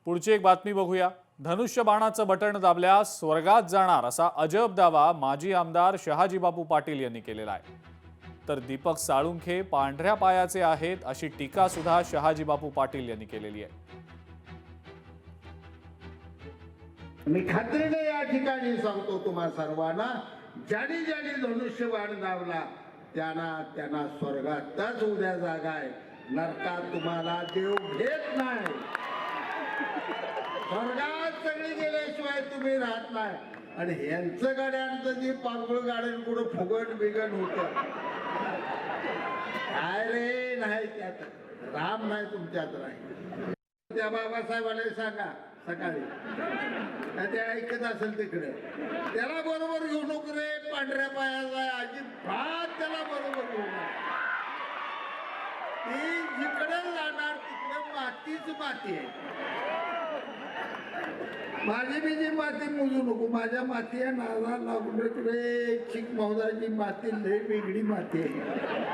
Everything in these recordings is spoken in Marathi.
पुढची एक बातमी बघूया। धनुष्य बाणाचं बटण दाबल्यास स्वर्गात जाणार असा अजब दावा माजी आमदार शहाजीबापू पाटील यांनी केलेला आहे। तर दीपक साळुंखे पांढऱ्या पायाचे आहेत अशी टीका सुद्धा शहाजीबापू पाटील यांनी केलेली आहे। मी खात्रीने या ठिकाणी सांगतो तुम्हा सर्वांना, ज्याने ज्याने धनुष्यबाण दाबला त्यांना स्वर्गातच उद्या जागा आहे, नरकात तुम्हाला देव घेत नाही। स्वर्गात सगळी गेल्याशिवाय तुम्ही राहत नाही। आणि ह्यांचं गाड्यांचं जे पांगुळ गाड्यां पुढे फुगण बिगण होत काय रे, नाही त्यात राम नाही, तुमच्यात नाही। त्या बाबासाहेबांना सांगा सकाळी, ते ऐकत असेल तिकडे, त्याला बरोबर घेऊ नको रे, पांढऱ्या पायाचा अजिबात त्याला बरोबर घेऊ नका। ती जिकडे जाणार तिकडे मातीच माती आहे। माझी बी जी माती मोजू नको, माझ्या माती आहे नाला लागून रे, चिक महोदयाची माती लय वेगळी माती आहे।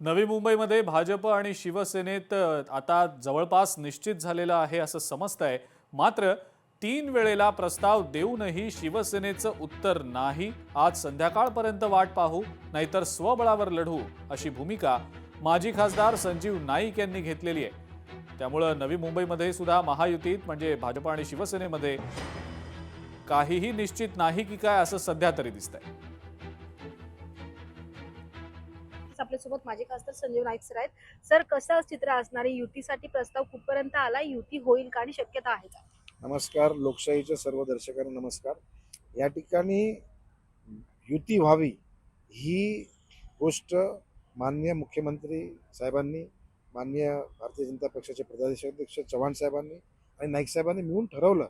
नवी मुंबईमध्ये भाजप आणि शिवसेनेत आता जवळपास निश्चित झालेलं आहे असं समजतंय। मात्र 3 वेळेला प्रस्ताव देऊनही शिवसेनेचं उत्तर नाही। आज संध्याकाळपर्यंत वाट पाहू, नाहीतर स्वबळावर लढू अशी भूमिका माजी खासदार संजीव नाईक यांनी घेतलेली आहे। त्यामुळे नवी मुंबईमध्ये सुद्धा महायुतीत म्हणजे भाजप आणि शिवसेनेमध्ये काहीही निश्चित नाही की काय असं सध्या तरी दिसतंय। आपल्यासोबत माजी खासदार संजीव नाईक सर आहेत। सर, कसं चित्र असणार आहे? युतीसाठी प्रस्ताव कुठपर्यंत आला? युती होईल का आणि शक्यता आहे का? नमस्कार, लोकशाहीच्या सर्व दर्शकांना नमस्कार। या ठिकाणी युती व्हावी ही गोष्ट माननीय मुख्यमंत्री साहेबांनी, माननीय भारतीय जनता पक्षाचे प्रदेशाध्यक्ष चव्हाण साहेबांनी आणि नाईक साहेबांनी मिळून ठरवलं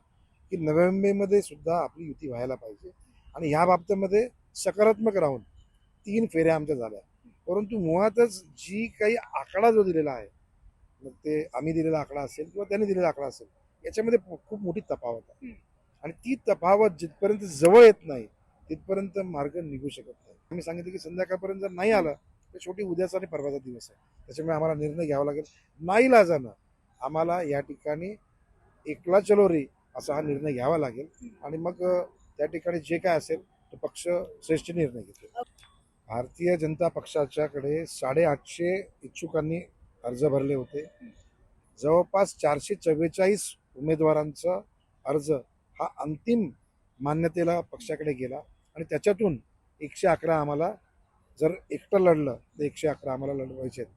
की नवी मुंबईमध्ये सुद्धा आपली युती व्हायला पाहिजे। आणि ह्या बाबतीमध्ये सकारात्मक राहून 3 फेऱ्या आमच्या झाल्या। परंतु मुळातच जी काही आकडा जो दिलेला आहे, मग ते आम्ही दिलेला आकडा असेल किंवा त्यांनी दिलेला आकडा असेल, याच्यामध्ये खूप मोठी तफावत आहे। आणि ती तफावत जिथपर्यंत जवळ येत नाही तिथपर्यंत मार्ग निघू शकत नाही। आम्ही सांगितलं की संध्याकाळपर्यंत जर नाही आलं तर शेवटी उद्याचा आणि परवाचा दिवस आहे, त्याच्यामुळे आम्हाला निर्णय घ्यावा लागेल। नाईलाजानं आम्हाला या ठिकाणी एकला चलो रे असा हा निर्णय घ्यावा लागेल। आणि मग त्या ठिकाणी जे काय असेल तो पक्ष श्रेष्ठ निर्णय घेतो। भारतीय जनता पक्षाच्याकडे 850 इच्छुकांनी अर्ज भरले होते। जवळपास 444 उमेदवारांचा अर्ज हा अंतिम मान्यतेला पक्षाकडे गेला। आणि त्याच्यातून 111 आम्हाला, जर एकटं लढलं तर 111 आम्हाला लढवायचे आहेत।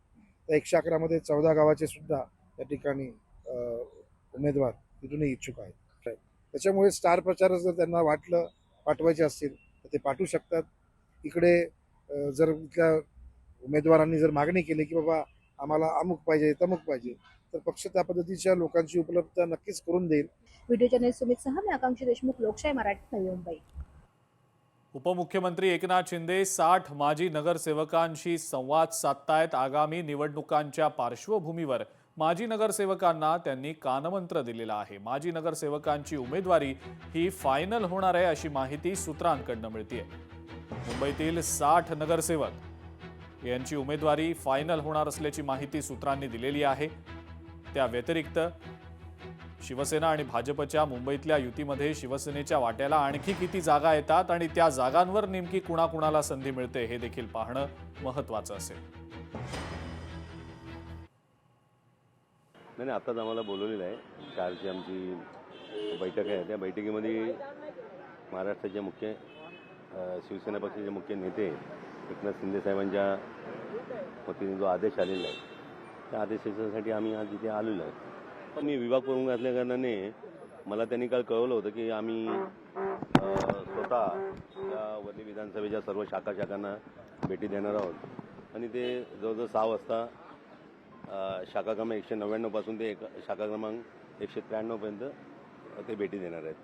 त्या 111 मध्ये 14 गावाचे सुद्धा त्या ठिकाणी उमेदवार तिथूनही इच्छुक आहेत। त्याच्यामुळे स्टार प्रचारक जर त्यांना वाटलं पाठवायचे असतील तर ते पाठवू शकतात। इकडे जर इथल्या उमेदवारांनी जर मागणी केली की बाबा आम्हाला अमुक पाहिजे तमुक पाहिजे, तर पक्ष त्या पद्धतीच्या लोकांची उपलब्धता नक्कीच करून देईल। व्हिडिओ जर्नलिस्ट सुमित सह, मी आकांक्षी देशमुख, लोकशाही मराठी, नवी मुंबई। उपमुख्यमंत्री एकनाथ शिंदे 60 माजी नगरसेवकांशी संवाद साधतायत। आगामी निवडणुकांच्या पार्श्वभूमीवर माजी नगरसेवकांना त्यांनी कानमंत्र दिलेला आहे। माजी नगरसेवकांची उमेदवारी ही फायनल होणार आहे अशी माहिती सूत्रांकडून मिळतेय। मुंबईतील 60 नगरसेवक यांची उमेदवारी फायनल होणार असल्याची माहिती सूत्रांनी दिलेली आहे। त्या व्यतिरिक्त शिवसेना आणि भाजपच्या मुंबईतल्या युतीमध्ये शिवसेनेच्या वाट्याला आणखी किती जागा येतात आणि त्या जागांवर नेमकी कुणाकुणाला संधी मिळते हे देखील पाहणं महत्त्वाचं असेल। नाही, आताच आम्हाला बोलवलेलं आहे। 4ची आमची बैठक आहे। त्या बैठकीमध्ये महाराष्ट्राचे मुख्य शिवसेना पक्षाचे मुख्य नेते एकनाथ शिंदे साहेबांच्या वतीने जो आदेश आलेला आहे त्या आदेशासाठी आम्ही आज इथे आलेलो आहे। पण मी विभाग प्रमुख असल्या कारणाने मला त्यांनी काल कळवलं होतं की आम्ही स्वतः या वर्धी विधानसभेच्या सर्व शाखांना भेटी देणार आहोत। आणि ते जवळजवळ 6 वाजता शाखा क्रमांक 199 पासून ते शाखा क्रमांक 193 पर्यंत ते भेटी देणार आहेत।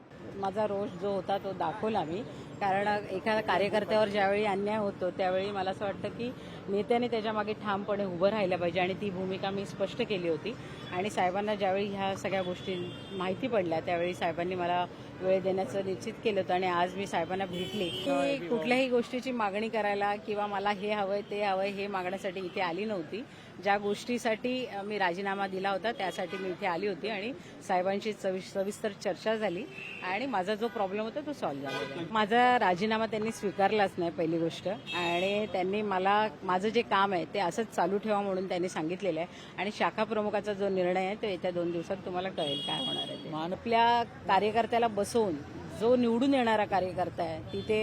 माझा रोष जो होता तो दाखवला मी, कारण एखाद्या कार्यकर्त्यावर ज्यावेळी अन्याय होतो त्यावेळी मला असं वाटतं की नेत्याने त्याच्यामागे ठामपणे उभं राहायला पाहिजे आणि ती भूमिका मी स्पष्ट केली होती. आणि साहेबांना ज्यावेळी ह्या सगळ्या गोष्टी माहिती पडल्या त्यावेळी साहेबांनी मला वेळ देण्याचं निश्चित केलं होतं आणि आज मी साहेबांना भेटले. मी कुठल्याही गोष्टीची मागणी करायला किंवा मला हे हवंय ते हवंय हे मागण्यासाठी इथे आली नव्हती. ज्या गोष्टीसाठी मी राजीनामा दिला होता त्यासाठी मी इथे आली होती आणि साहेबांशी सविस्तर चर्चा झाली आणि माझा जो प्रॉब्लेम होता तो सॉल्व्ह झाला. माझा राजीनामा त्यांनी स्वीकारलाच नाही पहिली गोष्ट, आणि त्यांनी मला माझं जे काम आहे ते असंच चालू ठेवा म्हणून त्यांनी सांगितलेलं आहे. आणि शाखा प्रमुखाचा जो निर्णय आहे तो येत्या 2 दिवसात तुम्हाला कळेल काय होणार आहे ते. आपल्या कार्यकर्त्याला बसवून जो निवडून येणारा कार्यकर्ता आहे तिथे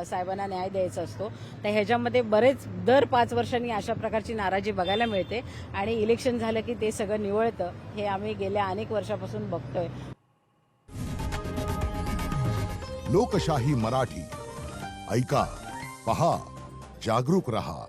साहेबांना न्याय द्यायचा असतो. तर ह्याच्यामध्ये बरेच दर 5 वर्षांनी अशा प्रकारची नाराजी बघायला मिळते आणि इलेक्शन झालं की ते सगळं निवळतं. हे आम्ही गेल्या अनेक वर्षापासून बघतोय. लोकशाही मराठी ऐका, पहा, जागरूक रहा.